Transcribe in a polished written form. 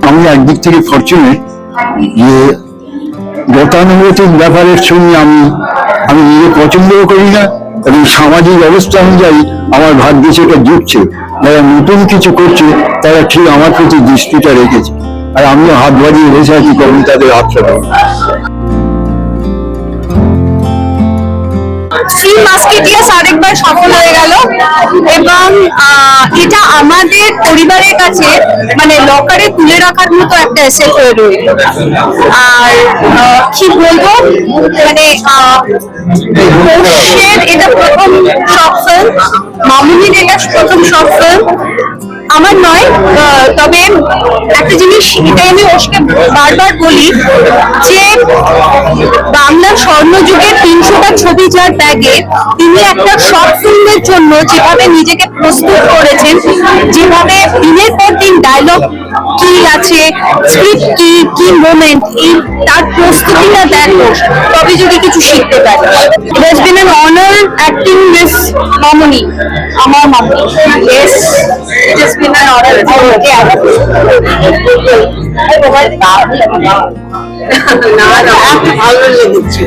আমি একদিক থেকে ফরচুনেট যে গতানুগতিক ব্যাপারের সঙ্গে আমি নিজে পছন্দও করি না, এবং সামাজিক অবস্থা অনুযায়ী আমার ভাগ্যে সেটা জুটছে। যারা নতুন কিছু করছে তারা ঠিক আমার প্রতি দৃষ্টিটা রেখেছে, আর আমিও হাত বাড়িয়ে বসে আছি কখন তাদের হাতটা দেবো। থ্রি মাস্কেটিয়ার্স আরেকবার সফল হয়ে গেল, এবং এটা আমাদের পরিবারের কাছে মানে লকারে তুলে রাখার মতো একটা এসেট হয়ে রইল। আর কি বলবো, মানে এটা প্রথম শর্ট ফিল্ম, মামুনির এটা প্রথম শর্ট ফিল্ম আমার নয়। তবে একটা জিনিস এটাই আমি ওকে বারবার বলি যে বাংলা স্বর্ণযুগের 300টা ছবি যার ব্যাগে, তিনি একটা শর্ট ফিল্মের জন্য যেভাবে নিজেকে প্রস্তুত করেছেন, যেভাবে দিনের পর দিন ডায়লগ কি আছে, স্ক্রিপ্ট কি কি মোমেন্ট, এই তার প্রস্তুতিটা দেখো, তবে যদি কিছু শিখতে পারে। It has been an honor acting with মামুনি, আমার মামুনি। Yes, it has been an honor. না ভালো লেগেছে।